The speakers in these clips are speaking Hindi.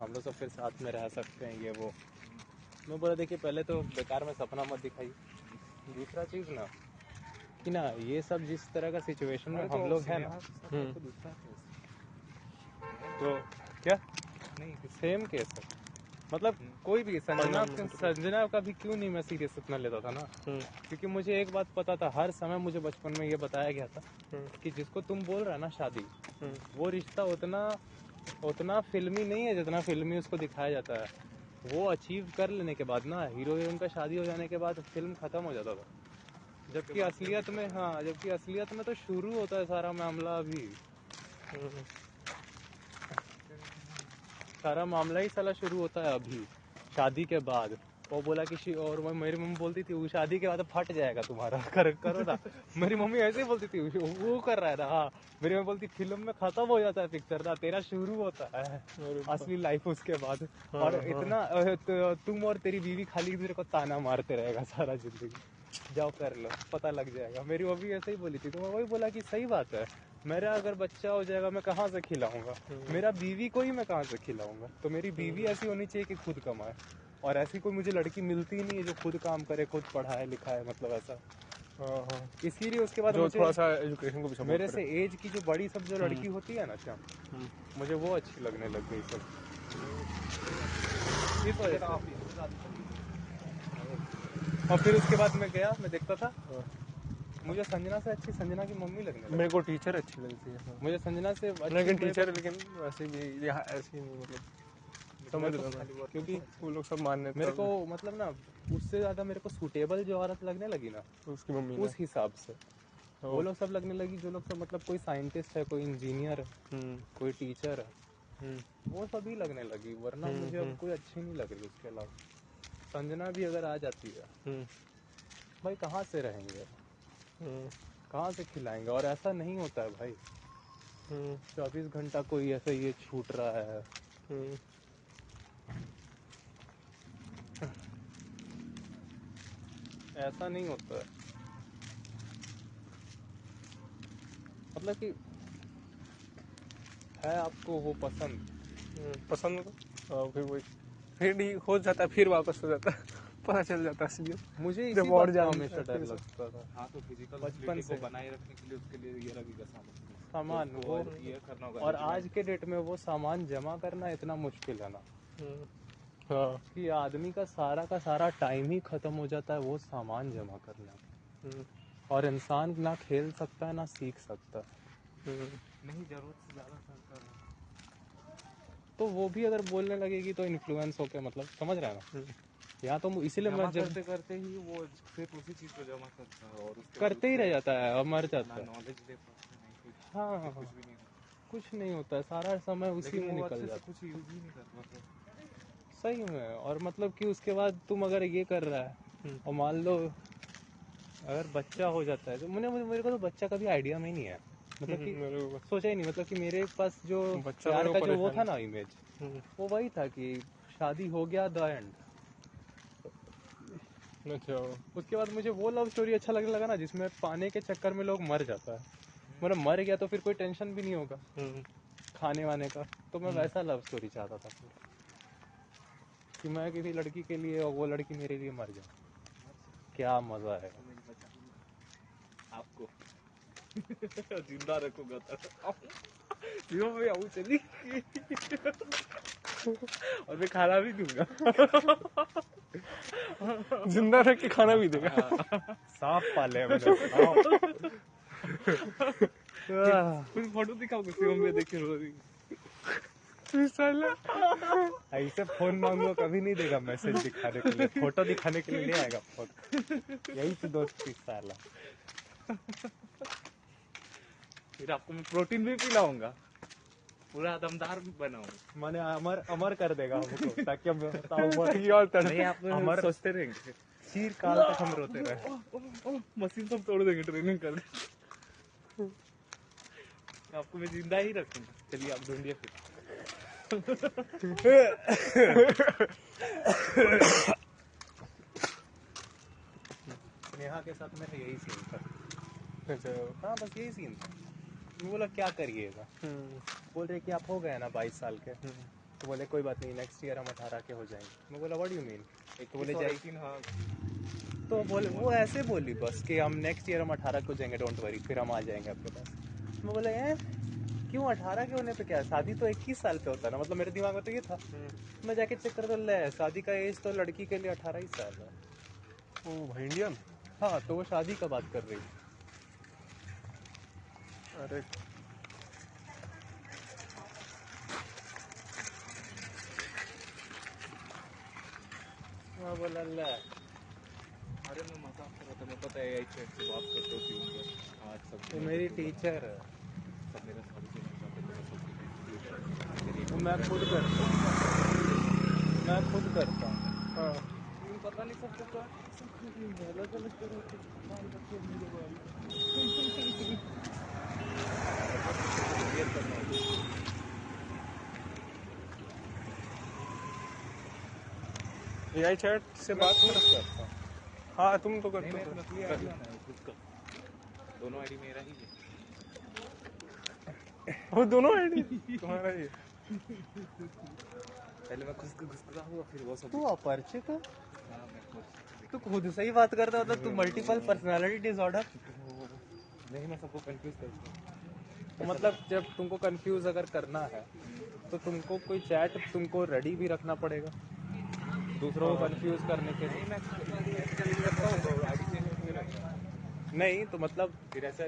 हम लोग सब फिर साथ में रह सकते हैं, ये वो। मैं बोला देखिए पहले तो बेकार में सपना मत दिखाई। दूसरा चीज़ ना कि ना ये सब जिस तरह का सिचुएशन में हम लोग हैं ना, तो क्या नहीं सेम केस है। मतलब कोई भी संजना का भी क्यों नहीं मैं सीरियस इतना लेता था ना, क्योंकि मुझे एक बात पता था, हर समय मुझे बचपन में ये बताया गया था कि जिसको तुम बोल रहे हो ना शादी, वो रिश्ता उतना फिल्मी नहीं है जितना फिल्मी उसको दिखाया जाता है। वो अचीव कर लेने के बाद ना, हीरो हीरोइन का शादी हो जाने के बाद फिल्म खत्म हो जाता था, जबकि असलियत में तो शुरू होता है सारा मामला। अभी सारा मामला ही साला शुरू होता है अभी शादी के बाद। वो बोला कि और मेरी मम्मी बोलती थी वो शादी के बाद फट जाएगा तुम्हारा, करो ना। मेरी मम्मी ऐसे ही बोलती थी, वो कर रहा है ना। हाँ, मेरी मम्मी बोलती फिल्म में खत्म हो जाता है पिक्चर ना, तेरा शुरू होता है असली लाइफ उसके बाद। और इतना तुम और तेरी बीवी खाली मेरे को ताना मारते रहेगा सारा जिंदगी, जाओ कर लो पता लग जाएगा। मेरी मम्मी ऐसे ही बोली थी, तो मैं वही बोला कि सही बात है। मेरा अगर बच्चा हो जाएगा मैं कहाँ से खिलाऊंगा, मेरा बीवी को ही मैं कहाँ से खिलाऊंगा। तो मेरी बीवी ऐसी होनी चाहिए कि खुद कमाए, और ऐसी कोई मुझे लड़की मिलती ही नहीं है जो खुद काम करे, खुद पढ़ाए लिखाए, मतलब ऐसा। इसीलिए उसके बाद मुझे थोड़ा सा एजुकेशन को भी सपोर्ट मेरे से एज की जो बड़ी सब जो लड़की होती है ना श्याम, मुझे वो अच्छी लगने लग गई सब। इस वजह से। और फिर उसके बाद मैं गया, मैं देखता था, मुझे संजना से अच्छी संजना की मम्मी लगने लगी। मेरे को टीचर अच्छी लगती है। मुझे संजना से लेकिन टीचर वैसे भी ऐसी नहीं, मतलब समझ रहा था, क्योंकि वो लोग सब मानने मेरे को मतलब ना उससे ज्यादा मेरे को सूटेबल जो औरत लगने लगी ना उसकी मम्मी उस हिसाब से वो लोग सब लगने लगी, जो लोग सब मतलब कोई साइंटिस्ट है, कोई इंजीनियर है, कोई टीचर है, वो सभी लगने लगी। वरना मुझे अब कोई अच्छी नहीं लग रही उसके अलावा। संजना भी अगर आ जाती है भाई कहाँ से रहेंगे, कहाँ से खिलाएंगे। और ऐसा नहीं होता है भाई, 24 घंटा कोई ऐसा ये छूट रहा है। ऐसा नहीं होता है, मतलब कि है आपको वो पसंद फिर वही फिर हो जाता है, फिर वापस हो जाता है, पता चल जाता है इसलिए मुझे इसी बात का हमेशा डर लगता था। हाँ, तो फिजिकल बचपन से बनाए रखने के लिए उसके लिए ये लगेगा सामान वो ये करना होगा। और आज के डेट में वो सामान जमा करना इतना मुश्किल है ना कि आदमी का सारा टाइम ही खत्म हो जाता है वो सामान जमा करना। और इंसान ना खेल सकता है ना सीख सकता है। नहीं, जरूरत से ज्यादा करता है तो वो भी अगर बोलने लगेगी तो इन्फ्लुएंस होके, मतलब समझ रहा है ना। यहाँ तो इसीलिए मैं करते करते ही वो सिर्फ उसी चीज को जमा करता है और उसके करते ही रह जाता है और मर जाता है। नॉलेज ले पाता नहीं, हाँ, कुछ भी नहीं, कुछ नहीं होता है, सारा समय उसी में निकल जाता है, कुछ यूज ही नहीं कर पाता सही में। और मतलब कि उसके बाद तुम अगर ये कर रहा है और मान लो अगर बच्चा हो जाता है, तो मेरे को तो बच्चा का भी आइडिया में ही नहीं है, मतलब कि सोचा ही नहीं। मतलब कि मेरे पास जो प्यार का जो वो था ना इमेज, वो वही था कि शादी हो गया द एंड। अच्छा, उसके बाद मुझे वो लव स्टोरी अच्छा लगने लगा ना जिसमें पाने के चक्कर में लोग मर जाता है। मतलब मर गया तो फिर कोई टेंशन भी नहीं होगा खाने वाने का। तो मैं वैसा लव स्टोरी चाहता था फिर, कि मैं किसी लड़की के लिए और वो लड़की मेरे लिए मर जाए, क्या मजा है आपको। जिंदा रखूंगा तो में आऊँ चली और मैं खाना भी दूंगा, जिंदा रख के खाना भी देगा। सांप पाले मैंने कुछ फोटो दिखाओगे शिवम में देखे रोज ऐसे फोन मांगो कभी नहीं देगा, मैसेज दिखाने के लिए फोटो दिखाने के लिए ले आएगा फोन। यही तो दोस्ती साला। फिर आपको मैं प्रोटीन भी पिलाऊंगा, पूरा दमदार बनाऊंगा, मैंने अमर कर देगा हमको, ताकि हम नहीं आप अमर सोचते रहेंगे, चीर काल तक हम रोते रहे। मशीन सब तोड़ देंगे ट्रेनिंग कर आपको मैं जिंदा ही रखूंगा। चलिए आप ढूंढिए फिर। नेहा के साथ मेरा यही सीन था। अच्छा, हाँ बस यही सीन था। मैं बोला क्या करिएगा, बोल रहे कि आप हो गए ना 22 साल के, तो बोले कोई बात नहीं, नेक्स्ट ईयर हम 18 के हो जाएंगे। मैं बोला व्हाट डू यू मीन? तो बोले 21 और जाएगी। 18, हाँ। तो बोले वो ऐसे बोली बस कि हम नेक्स्ट ईयर हम 18 को जाएंगे, डोंट वरी, फिर हम आ जाएंगे आपके पास। मैं बोला क्यों 18 के होने पे क्या, शादी तो 21 साल पे होता है ना, मतलब मेरे दिमाग में तो ये था। मैं जाके चेक कर, तो ले शादी का एज तो लड़की के लिए 18 ही साल है। ओ भाई इंडियन। हाँ, तो वो शादी का बात कर रही थी। अरे मैं बोला ले, अरे मैं मजाक कर रहा था, मैं पता है AI चैट से बात करते हो क्यों उनका। आज सब वो मेरी टीचर है, सब मेरा साड़ी से नहीं चाहते, मेरा सब वो मैं खुद करता हूँ। हाँ पता नहीं सबको क्या अलग अलग तरह के बाल रखे हैं मेरे बाल। AI चैट से बात करता हूँ। हाँ तुम तो नहीं, करते मैं हो। नकली आईडी बनाया है खुद का, दोनों आईडी मेरा ही है। वो दोनों आईडी तुम्हारा ही है। पहले मैं घुसता हुआ, फिर वो सब। तू अपरिचित है, हाँ, मैं खुद तू खुद से ही बात करता, मतलब तू मल्टीपल पर्सनालिटी डिसऑर्डर। नहीं, मैं सबको कंफ्यूज करता हूँ। तो मतलब जब तुमको कंफ्यूज अगर करना है तो तुमको कोई चैट तुमको रेडी भी रखना पड़ेगा दूसरों को कंफ्यूज करने के लिए। मैं करता हूँ तो आईडी चेंज होते रहता है। नहीं तो मतलब फिर ऐसा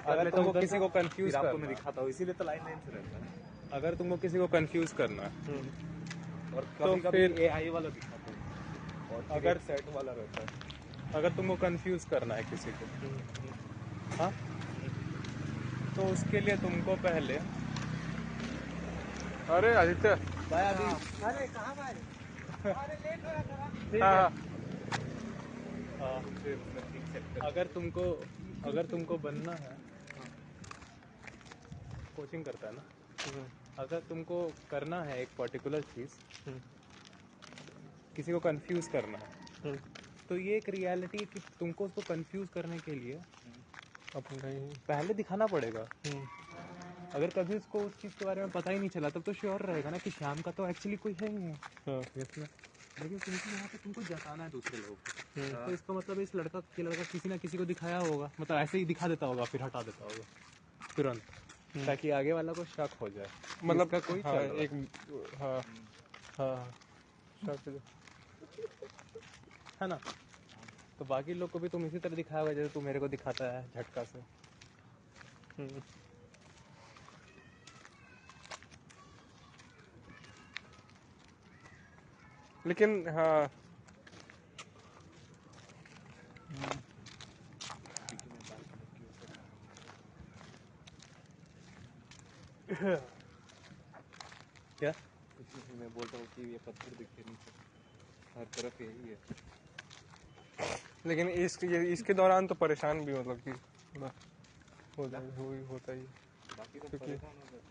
अगर तुमको किसी को कंफ्यूज फिर आपको मैं करना है, दिखाता हूँ, इसीलिए तो लाइन लाइन से रहता है। अगर तुमको किसी को कंफ्यूज करना है और तो कभी कभी फिर AI वाला दिखाता हूँ, और अगर अगर सेट वाला रहता है। अगर तुमको कंफ्यूज करना है किसी को, हाँ, तो उसके लिए तुमको पहले अरे आदित्य अरे कहाँ भाई, हाँ अगर तुमको बनना है, कोचिंग करता है ना, अगर तुमको करना है एक पर्टिकुलर चीज, किसी को कंफ्यूज करना है, तो ये एक रियलिटी कि तुमको उसको कंफ्यूज करने के लिए अपना ही पहले दिखाना पड़ेगा। अगर कभी उसको उस चीज के बारे में पता ही नहीं चला तब तो श्योर रहेगा ना कि श्याम का तो एक्चुअली कोई है ही नहीं। हाँ इसमें लेकिन तुमको यहाँ पे तुमको जताना है दूसरे लोगों को, तो इसका मतलब इस लड़का किसी ना किसी को दिखाया होगा, मतलब ऐसे ही दिखा देता होगा फिर हटा देता होगा तुरंत, ताकि आगे वाला को शक हो जाए मतलब इसका कोई हाँ चल रहा है। एक हाँ हाँ शक है ना, तो बाकी लोग को भी तुम इसी तरह दिखाया होगा जैसे तू मेरे को दिखाता है झटका से। लेकिन हाँ क्या कुछ नहीं, मैं बोलता हूँ कि ये पत्थर दिखे नीचे, हर तरफ यही है। लेकिन इसके दौरान तो परेशान भी मतलब कि थोड़ा होता ही बाकी सब क्योंकि परेशान हो जाते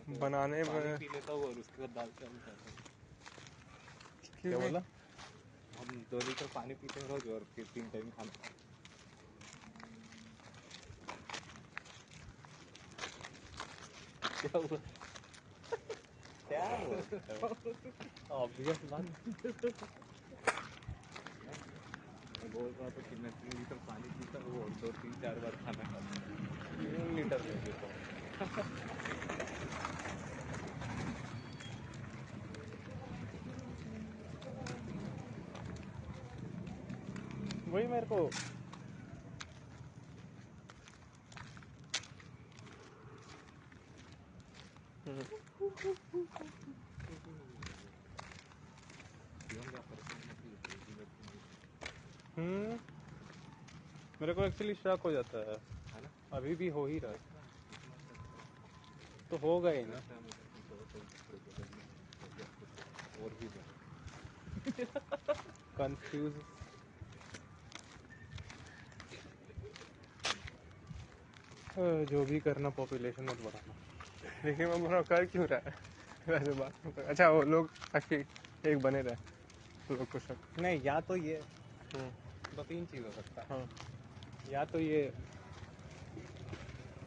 हैं। बनाने पानी में पी लेता हूँ और उसके बाद दाल चावल खाता हूँ। क्या बोला? हम 2 लीटर पानी पीते हैं रोज, और फिर 3 टाइम खाना। क्या हुआ? क्या ऑब्वियस बात। मैं बोल रहा था कि मैं 3 लीटर पानी पीता हूँ और 2-3-4 बार खाना खाता हूँ। 3 लीटर नहीं पीता हूँ। वही मेरे को मेरे को एक्चुअली शक हो जाता है ना, अभी भी हो ही रहा है तो होगा ही ना। और भी कंफ्यूज जो भी करना, पॉपुलेशन मत बढ़ाना। देखिए मैं बोल रहा हूँ कर क्यों रहा है वैसे बात अच्छा वो लोग ताकि एक बने रहे तो लोग को शक नहीं, या तो ये 2-3 चीज हो सकता है। हाँ या तो ये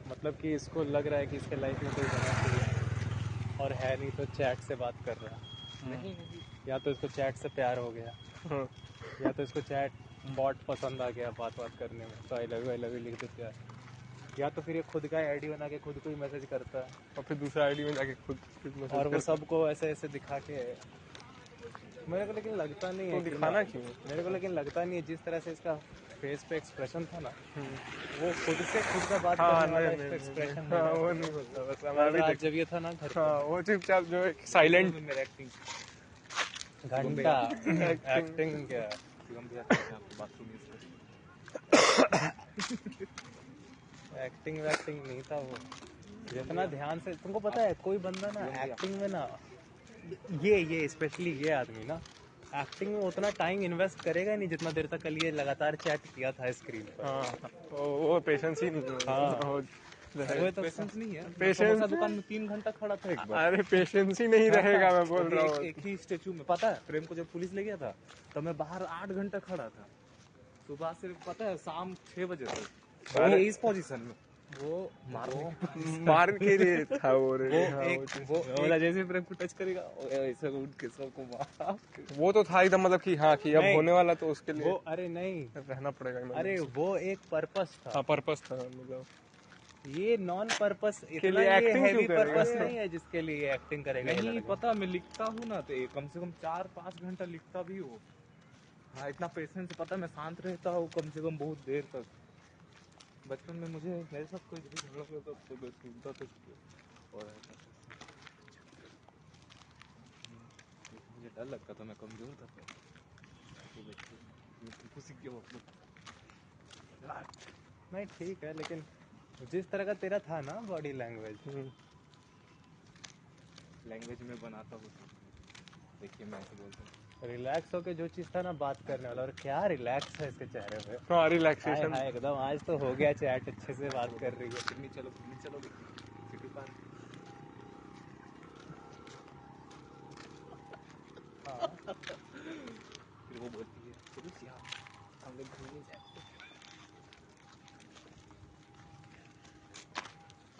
मतलब कि इसको लग रहा है कि इसके लाइफ में कोई होना चाहिए, और है नहीं तो चैट से बात कर रहा है, नहीं या तो इसको चैट से प्यार हो गया, हाँ, या तो इसको चैट बॉट पसंद आ गया बात करने में, तो आई लव यू लिख देते हैं, या तो फिर ये खुद का आईडी बना के खुद को ही मैसेज करता है और फिर दूसरा आईडी में जाके खुद मैसेज और वो करता है। सबको ऐसे ऐसे दिखा के। मेरे को लेकिन लगता नहीं है तो कि दिखाना क्यों? मेरे को लेकिन लगता नहीं है जिस तरह से इसका फेस पे एक्सप्रेशन था ना, हम्म। वो खुद से खुद का बात हाँ, करने वाला नहीं, इस पे नहीं, एक्सप्रेशन नहीं, हाँ, वो नहीं होता बस हमारा भी आज जब ये था ना घर पे, हाँ, वो चुपचाप जो है साइलेंट मेरा एक्टिंग घंटा एक्टिंग क्या बाथरूम एक्टिंग वैक्टिंग नहीं था वो। जितना ध्यान से तुमको पता है कोई बंदा ना एक्टिंग में ना, ये स्पेशली ये आदमी ना एक्टिंग में उतना टाइम इन्वेस्ट करेगा नहीं जितना देर तक कल ये लगातार चैट किया था स्क्रीन पर। हाँ, वो पेशेंस ही नहीं है। हाँ। वो वो तो पेशेंस नहीं है। Patience समोसा दुकान में 3 घंटा खड़ा था एक बार। अरे पेशेंस ही नहीं रहेगा, मैं बोल रहा हूँ। एक ही स्टेचू में, पता है प्रेम को जब पुलिस ले गया था तब मैं बाहर 8 घंटा खड़ा था, सुबह से पता है शाम 6 बजे तक, अरे। इस पोजीशन में वो मार के लिए था वो रे। वो हाँ, एक वो बोला जैसे प्रेम को टच करेगा ऐसे उठ के सबको मार। वो तो था एकदम, मतलब कि हाँ कि अब नहीं। होने वाला तो उसके लिए वो अरे नहीं, रहना पड़ेगा। अरे वो एक पर्पस था, हाँ, पर्पस था मतलब। ये नॉन पर्पस के लिए ये acting हैवी क्यों करेगा? पर्पस नहीं है जिसके लिए एक्टिंग करेगा ये नहीं लड़का। पता, मैं लिखता हूँ ना तो कम से कम 4-5 घंटा लिखता भी हो। हाँ, इतना पेशेंस, पता है मैं शांत रहता हूँ कम से कम बहुत देर तक। बचपन में मुझे मेरे साथ कोई भी झगड़ा करता तो मैं सुनता था और मुझे डर लगता था, मैं कमजोर था तो सीख गया मतलब। नहीं ठीक है, लेकिन जिस तरह का तेरा था ना बॉडी लैंग्वेज, लैंग्वेज में बनाता हूँ। देखिए मैं ऐसे बोलता हूँ, रिलैक्स होके जो चीज था ना बात करने वाला, और क्या रिलैक्स है इसके चेहरे पे। हाँ, हाय रिलैक्सेशन। हाय एकदम आज तो हो गया चैट, अच्छे से बात कर रही है। फिर नहीं चलोगे सिटी पार्क। हाँ फिर वो बोलती है चलो यहाँ हम लोग घूमने जाते।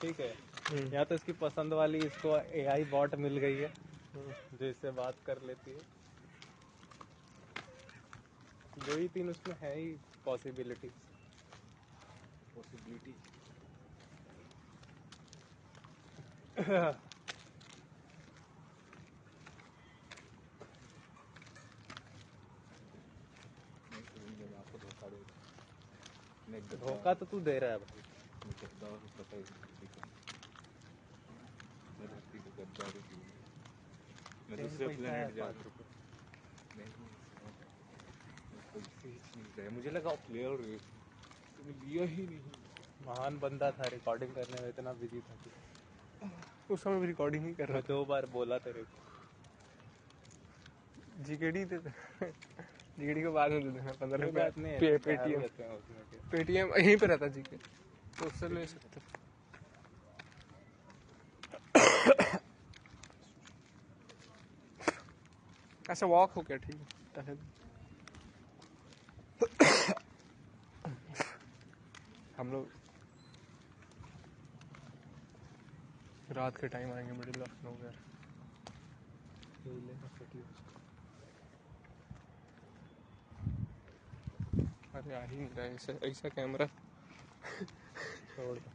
ठीक है, या तो इसकी पसंद वाली इसको एआई बॉट मिल गई है जो इससे बात कर लेती है, दो ही तीन उसमें है ही पॉसिबिलिटी। आपको धोखा देगा। मैं धोखा तो तू दे रहा है भाई। गद्दा और पता ही नहीं। मैं धरती को गद्दारी की मैं दूसरे प्लेनेट जा रहा हूँ। मुझे लगा प्लेयर लिया ही नहीं। महान बंदा था, रिकॉर्डिंग करने में इतना बिजी था कि उस समय भी रिकॉर्डिंग ही कर रहा मैं 2 बार बोला तेरे को। था। जीकेडी दे जीकेडी को बाद में दे देना, 15 कोई बात नहीं है, रुपया तो पेटीएम रहते हैं उसमें के। पेटीएम यहीं पे रहता जीके, तो उससे ले सकते। ऐसा वॉक हो गया, ठीक है। हम लोग रात के टाइम आएंगे मिडिल ऑफ नोवेयर। अरे आ ही नहीं रहा है ऐसा कैमरा। छोड़ दो।